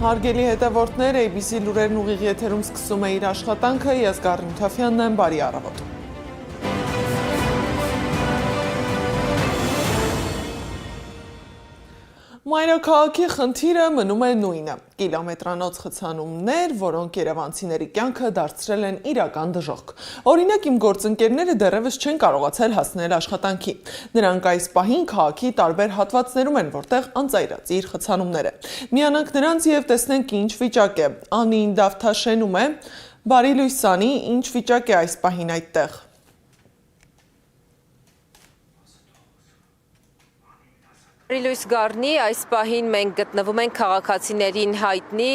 Հարգելի հետևորդներ, ABC լուրերն ուղիղ եթերում սկսում է իր աշխատանքը, ես Գառնիկ Թաֆյանն եմ, բարի առավոտ։ Մայրաքաղաքի խնդիրը մնում է նույնը՝ կիլոմետրանոց խցանումներ, որոնք երևանցիների կյանքը դարձրել են իրական դժոխք։ Օրինակ, իմ գործընկերները դեռևս չեն կարողացել հասնել աշխատանքի։ Նրանք այս պահին քաղաքի տարբեր հատվածներում են, որտեղ անծայրածիր խցանումներ է։ Միանանք նրանց եւ տեսնենք ինչ վիճակ է։ Անին Դավթաշենում է։ Բարի լույս Անի, ինչ վիճակ է այս պահին այդտեղ։ Լույս Գառնի, այս պահին մենք գտնվում ենք քաղաքացիներին հայտնի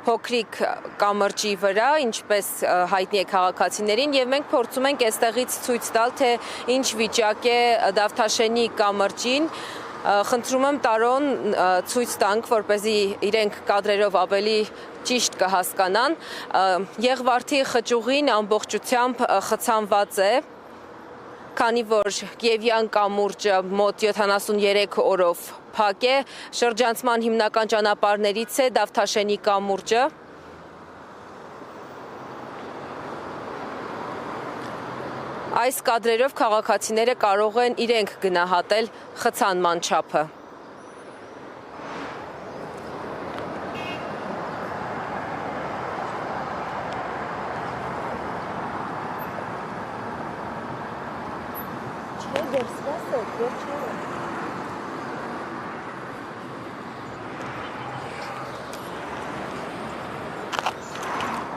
փոքրիկ կամրջի վրա, ինչպես հայտնի է քաղաքացիներին, եւ մենք փորձում ենք այստեղից ցույց տալ, թե ինչ վիճակ է Դավթաշենի կամրջին։ Խնդրում եմ Տարոն ցույց տանք, որպեսզի իրենք կադրերով ավելի ճիշտ կհասկանան։ Եղվարդի խճուղին ամբողջությամբ խցանված է, քանի որ Կիևյան կամուրջը մոտ 73 օրով փակ է, շրջանցման հիմնական ճանապարհներից է Դավթաշենի կամուրջը։ Այս կադրերով քաղաքացիները կարող են իրենք գնահատել խցանման չափը։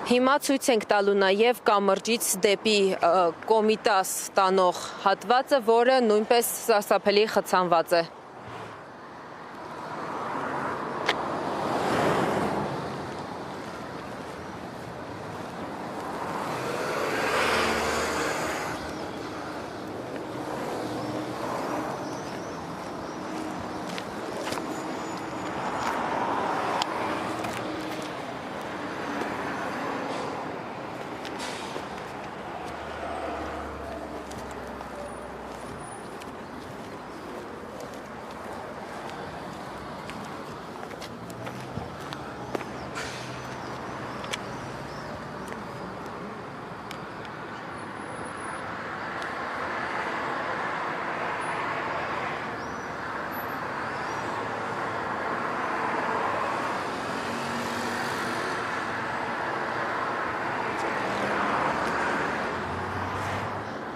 Հիմա ցույց ենք տալու նաև կամրջից դեպի Կոմիտաս տանող հատվածը, որը նույնպես սարսափելի խցանված է։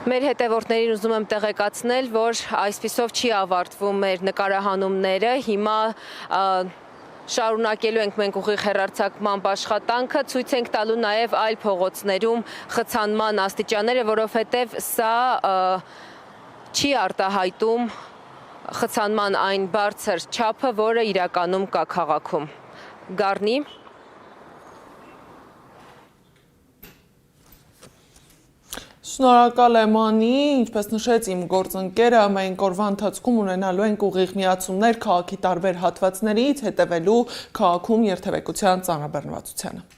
Մեր հետևորդներին ուզում եմ տեղեկացնել, որ այսպիսով չի ավարտվում մեր նկարահանումները, հիմա շարունակելու ենք մենք ուղիղ հեռարձակման աշխատանքը, ցույց ենք տալու նաև այլ փողոցներում խցանման աստիճանները, որովհետև սա չի արտահայտում խցանման այն բարձր չափը, որը իրականում կա քաղաքում։ Գառնի։ Շնորհակալ եմ Անի, ինչպես նշեց իմ գործընկերը, մենք օրվա ընթացքում ունենալու ենք ուղիղ միացումներ քաղաքի տարբեր հատվածներից, հետևելու քաղաքում երթևեկության ծանրաբեռնվածությանը։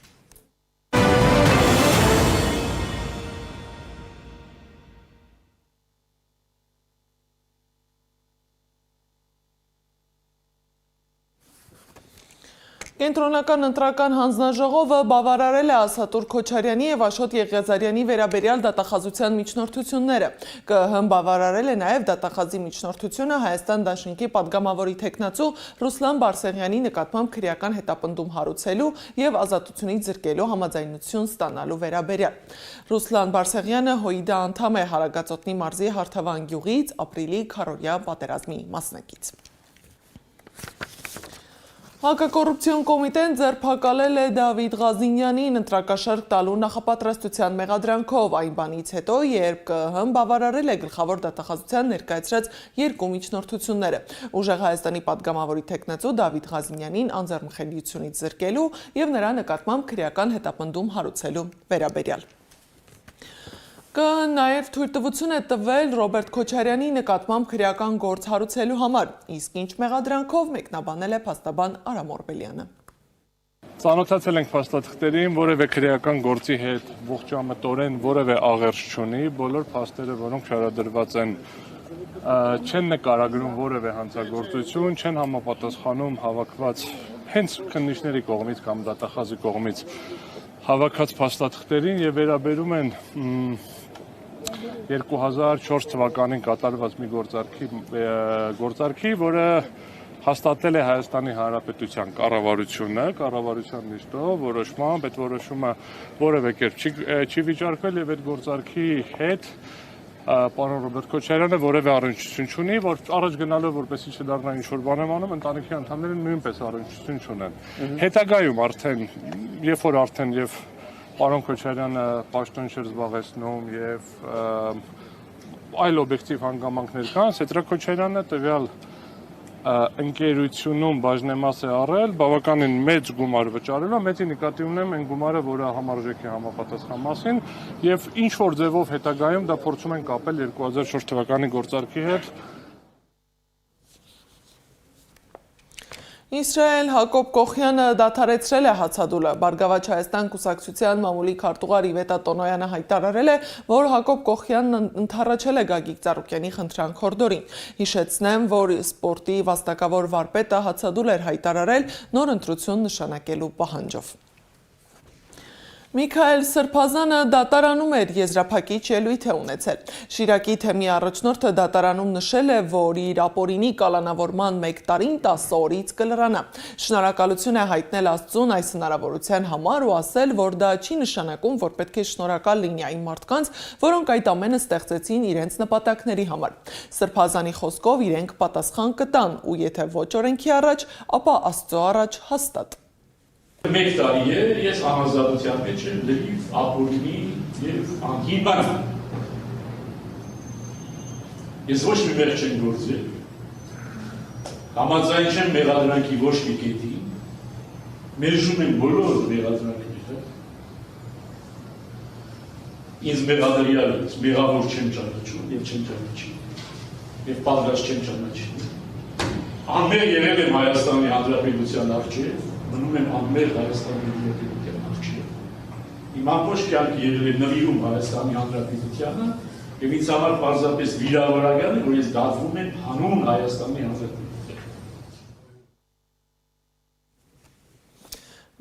Կենտրոնական ընտրական հանձնաժողովը բավարարել է Ասատուր Քոչարյանի և Աշոտ Եղիազարյանի վերաբերյալ դատախազության միջնորդությունները։ ԿԸՀ-ն բավարարել է նաև դատախազի միջնորդությունը Հայաստան Դաշնիկի падգամավորի թեկնածու Ռուսլան Բարսեղյանի նկատմամբ քրեական հետապնդում հարուցելու և ազատությունից զրկելու համաձայնություն ստանալու վերաբերյալ։ Ռուսլան Բարսեղյանը ՀՅԴ անդամ է Հարագածոտնի մարզի Հարթավան գյուղից, ապրիլի քառօրյա պատերազմի մասնակից։ Հակակոռուպցիոն կոմիտեն ձերբակալել է Դավիթ Ղազինյանին ընտրակաշարք տալու նախապատրաստության մեղադրանքով այն բանից հետո, երբ ԿԸՀ-ն բավարարել է գլխավոր դատախազության ներկայացրած երկու միջնորդությունները՝ Ուժեղ Հայաստանի падգամավորի թեկնածու Դավիթ Ղազինյանին անձեռնմխելիությունից զրկելու և նրա նկատմամբ քրեական հետապնդում հարուցելու վերաբերյալ։ ԿԸՀ-ն նաև թույլտվություն է տվել Ռոբերտ Քոչարյանի նկատմամբ քրեական գործ հարուցելու համար, իսկ ինչ մեղադրանքով մեկնաբանել է փաստաբան Արամ Օրբելյանը։ Ծանոթացել ենք փաստաթղթերին, որևէ քրեական գործի հետ ողջամտորեն որևէ աղերս չունի, բոլոր փաստերը, որոնք շարադրված են, չեն նկարագրում որևէ հանցագործություն, չեն համապատասխանում հավաքված հենց քննիչների կողմից կամ դատախազի կողմից հավաքած փաստաթղթերին եւ վերաբերում են 2004 թվականին կատարված մի գործարքի, որը հաստատել է Հայաստանի Հանրապետության կառավարության նիստով որոշմամբ, այդ որոշումը որևէ կերպ չի վիճարկվել եւ այդ գործարքի հետ պարոն Ռոբերտ Քոչարյանը որևէ առնչություն չունի, որ առաջ գնալով որպեսզի չդառնա ինչ-որ բան եմ անում, ընտանիքի անդամները նույնպես առնչություն չունեն։ Հետագայում արդեն, երբ որ արդեն եւ պարոն Քոչարյանը պաշտոն չէր զբաղեցնում եւ այլ օբյեկտիվ հանգամանքներ կան, Սեդրակ Քոչարյանը տվյալ ընկերությունում բաժնեմաս է առել, բավականին մեծ գումար վճարելով, մեծի նկատի ունեմ այն գումարը, որը համարժեք է համապատասխան մասին, եւ ինչ որ ձևով հետագայում դա փորձում են կապել 2004 թվականի գործարքի հետ։ Իսրայել Հակոբ Կոխյանը դադարեցրել է հացադուլը։ Բարգավաճ Հայաստան կուսակցության մամուլի քարտուղար Իվետա Տոնոյանը հայտարարել է, որ Հակոբ Կոխյանն ընդառաջել է Գագիկ Ծառուկյանի խնդրանք հորդորին։ Հիշեցնեմ, որ սպորտի վաստակավոր վարպետը հացադուլ էր հայտարարել նոր ընտրություն նշանակելու պահանջով։ Միքայել Սրբազանը դատարանում էր եզրափակիչ ելույթ է ունեցել։ Շիրակի թեմի առաջնորդը դատարանում նշել է, որ իր ապօրինի կալանավորման 1 տարին 10 օրից կլրանա։ Շնորհակալություն է հայտնել Աստծուն այս հնարավորության համար ու ասել, որ դա չի նշանակում, որ պետք է շնորհակալ լինի այն մարդկանց, որոնք այդ ամենը ստեղծեցին իրենց նպատակների համար։ Սրբազանի խոսքով իրենք պատասխան կտան ու եթե ոչ օրենքի առաջ, ապա Աստծո առաջ հաստատ։ 1 տարի է, ես անազատության մեջ եմ, լրիվ ապօրինի եւ անհիման։ Ես ոչ մի մեղք չեմ գործել, համաձայն չեմ մեղադրանքի ոչ մի կետին, մերժում եմ բոլոր մեղադրանքները, ինձ մեղադրյալ մեղավոր չեմ ճանաչում եւ չեմ ճանաչի, եւ պատրաստ չեմ ճանաչի։ Անմեղ եղել եմ Հայաստանի Հանրապետության առջև, մնում եմ անմեղ Հայաստանի Հանրապետության առջև։ Իմ ամբողջ կյանքը եղել է նվիրում Հայաստանի Հանրապետությանը եւ ինձ համար պարզապես վիրավորական է, որ ես դատվում եմ հանուն Հայաստանի Հանրապետության։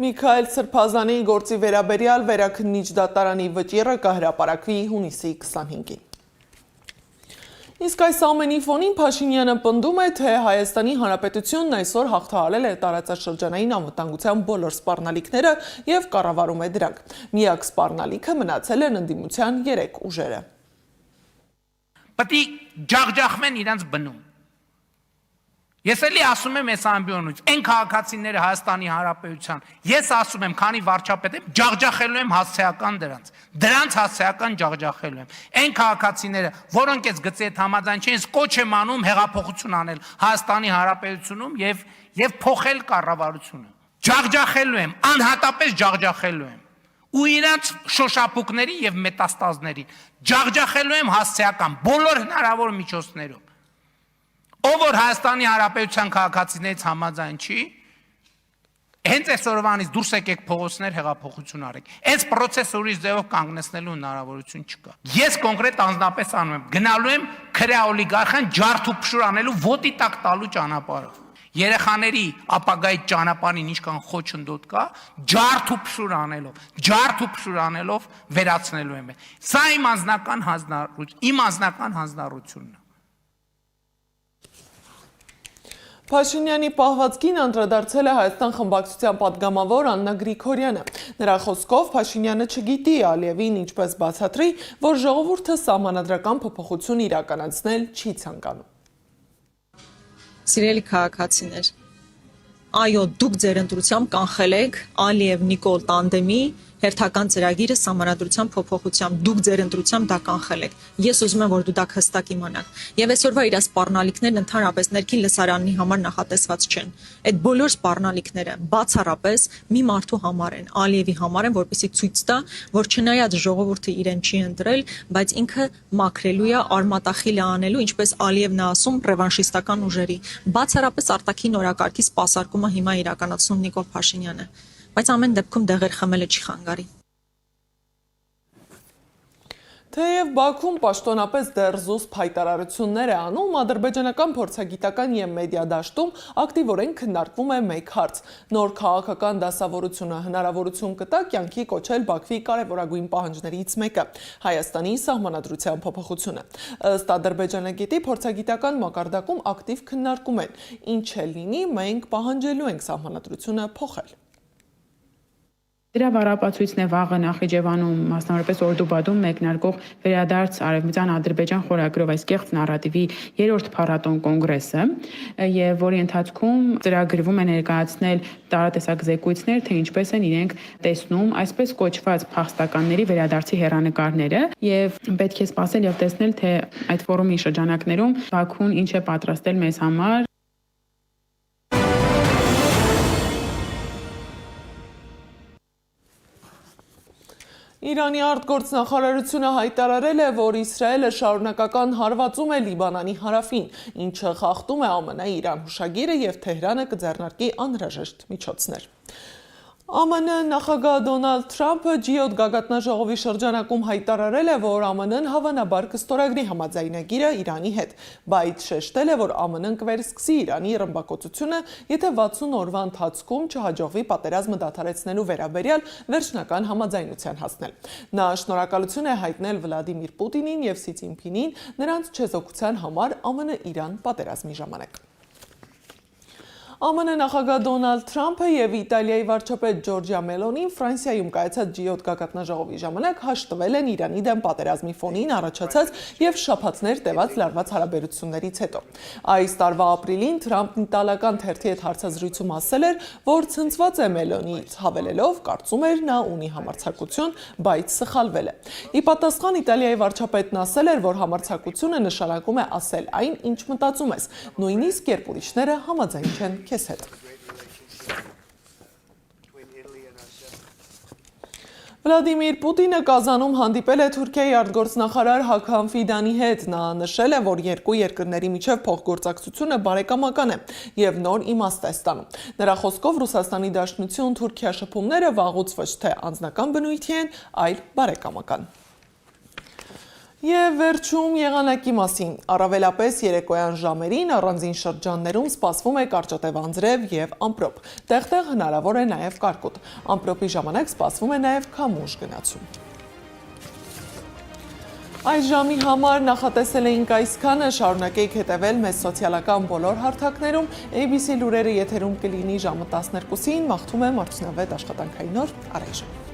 Միքայել Սրբազանի գործի վերաբերյալ վերաքննիչ դատարանի վճիռը կհրապարակվի հունիսի 25-ին։ Իսկ այս ամենի ֆոնին Փաշինյանը պնդում է, թե Հայաստանի Հանրապետությունն այսօր հաղթահարել է տարածաշրջանային անվտանգության բոլոր սպառնալիքները եւ կառավարում է դրանք։ Միակ սպառնալիքը մնացել են ընդդիմության 3 ուժերը։ Պետք է ջախջախվեն իրենց բնում։ Ես էլի ասում եմ այս ամբիոնից, այն քաղաքացիները Հայաստանի Հանրապետության, ես ասում եմ, քանի վարչապետ եմ, ջախջախելու եմ հասցեական դրանց հասցեական ջախջախելու եմ։ Այն քաղաքացիները, որոնք այս գծի հետ համաձայն չեն, ես կոչ եմ անում հեղափոխություն անել Հայաստանի Հանրապետությունում եւ փոխել կառավարությունը։ Ջախջախելու եմ, անհատապես ջախջախելու եմ։ Ու իրենց շոշափուկների եւ մետաստազների ջախջախելու եմ հասցեական բոլոր հնարավոր միջոցներով։ Ով որ Հայաստանի Հանրապետության քաղաքացիներից համաձայն չի, հենց այսօրվանից դուրս եկեք փողոցներ հեղափոխություն արեք։ Այս process-ը ուրիշ ձևով կանգնեցնելու հնարավորություն չկա։ Ես կոնկրետ անձնապես անում եմ, գնալու եմ քրեա օլիգարխան ջարդ ու փշուր անելու ոտի տակ տալու ճանապարհով։ Երեխաների ապագայի ճանապարհին ինչքան խոչընդոտ կա, ջարդ ու փշուր անելով վերացնելու եմ։ Սա իմ անձնական հանձնառությունն է։ Փաշինյանի պահվածքին անդրադարձել է Հայաստան խմբակցության պատգամավոր Աննա Գրիգորյանը։ Նրա խոսքով Փաշինյանը չգիտի Ալիևին ինչպես բացատրի, որ ժողովուրդը սահմանադրական փոփոխություն իրականացնել չի ցանկանում։ Սիրելի քաղաքացիներ, այո, դուք ձեր ընտրությամբ կանխել եք Ալիև-Նիկոլ տանդեմի հերթական ծրագիրը սահմանադրության փոփոխությամբ, դուք ձեր ընտրությամբ դա կանխել եք։ Ես ուզում եմ, որ դու դա հստակ իմանաք։ Եվ այսօրվա իր սպառնալիքներն ընդհանրապես ներքին լսարանի համար նախատեսված չեն։ Այդ բոլոր սպառնալիքները բացառապես մի մարդու համար են, Ալիևի համար են, որպեսզի ցույց տա, որ չնայած ժողովուրդը իրեն չի ընտրել, բայց ինքը մաքրելու է, արմատախիլ է անելու, ինչպես Ալիևն է ասում, ռևանշիստական ուժերի։ Բացառապես արտաքին օրակարգի սպասարկումը հիմա իրականացնում Նիկոլ Փաշինյանը։ Բայց ամեն դեպքում դեղեր խմելը չի խանգարի։ Թեև Բաքուն պաշտոնապես դեռ զուսպ հայտարարություններ է անում, ադրբեջանական փորձագիտական և մեդիա դաշտում ակտիվորեն քննարկվում է մեկ հարց. նոր քաղաքական դասավորությունը հնարավորություն կտա կյանքի կոչել Բաքվի կարևորագույն պահանջներից մեկը՝ Հայաստանի սահմանադրության փոփոխությունը։ Ըստ ադրբեջանագետի փորձագիտական մակարդակում ակտիվ քննարկում են, ինչ էլ լինի, մենք պահանջելու ենք սահմանադրությունը փոխել։ Դրա վառապացույցն է վաղը Նախիջևանում, մասնավորապես Օրդուբադում մեկնարկող վերադարձ Արևմտյան Ադրբեջան խորագրով այս կեղծ նարատիվի 3-րդ փառատոն կոնգրեսը, եւ որի ընթացքում ծրագրվում է ներկայացնել տարատեսակ զեկույցներ, թե ինչպես են իրենք տեսնում այսպես կոչված փախստականների վերադարձի հեռանկարները, եւ պետք է սպասել եւ տեսնել, թե այդ ֆորումի շրջանակներում Բաքուն ինչ է պատրաստել մեզ համար։ Իրանի արտգործնախարարությունը հայտարարել է, որ Իսրայելը շարունակական հարվածում է Լիբանանի հարավին, ինչը խախտում է ԱՄՆ-Իրան հուշագիրը եւ Թեհրանը կձեռնարկի անհրաժեշտ միջոցներ։ ԱՄՆ նախագահ Դոնալդ Թրամփը G7 գագաթնաժողովի շրջանակում հայտարարել է, որ ԱՄՆ-ն հավանաբար կստորագրի համաձայնագիրը Իրանի հետ, բայց շեշտել է, որ ԱՄՆ-ն կվերսկսի Իրանի ռմբակոծությունը, եթե 60 օրվա ընթացքում չհաջողվի պատերազմը դադարեցնելու վերաբերյալ վերջնական համաձայնության հասնել։ Նա շնորհակալություն է հայտնել Վլադիմիր Պուտինին եւ Սի Ցինփինին նրանց չեզոքության համար ԱՄՆ-Իրան պատերազմի ժամանակ։ ԱՄՆ նախագահ Դոնալդ Թրամփը եւ Իտալիայի վարչապետ Ջորջիա Մելոնին Ֆրանսիայում կայացած G7 գագաթնաժողովի ժամանակ հաշտվել են Իրանի դեմ պատերազմի ֆոնին առաջացած եւ շաբաթներ տևած լարված հարաբերություններից հետո։ Այս տարվա ապրիլին Թրամփն իտալական թերթի հետ հարցազրույցում ասել էր, որ ցնցված է Մելոնիից, հավելելով, կարծում էր նա ունի համարձակություն, բայց սխալվել է։ Ի պատասխան Իտալիայի վարչապետն ասել էր, որ համարձակությունը նշանակում է ասել այն, ինչ մտածում ես, նույնիսկ երբ ուրիշները համաձայն չեն քեզ հետ։ Վլադիմիր Պուտինը Կազանում հանդիպել է Թուրքիայի արտգործնախարար Հաքան Ֆիդանի հետ։ Նա նշել է, որ երկու երկրների միջև փոխգործակցությունը բարեկամական է եւ նոր իմաստ է ստանում։ Նրա խոսքով Ռուսաստանի Դաշնություն Թուրքիա շփումները վաղուց ոչ թե անձնական բնույթի են, այլ բարեկամական։ Եվ վերջում եղանակի մասին, առավելապես երեկոյան ժամերին առանձին շրջաններում սպասվում է կարճատև անձրև և ամպրոպ, տեղ-տեղ հնարավոր է նաև կարկուտ, ամպրոպի ժամանակ սպասվում է նաև քամուշ գնացում։ Այս ժամի համար նախատեսել էինք այսքանը, շարունակեք հետևել մեզ սոցիալական բոլոր հարթակներում, ABC լուրերը եթերում կլինի ժամը 12-ին, մաղթում եմ արդյունավետ աշխատանքային օր, առայժմ։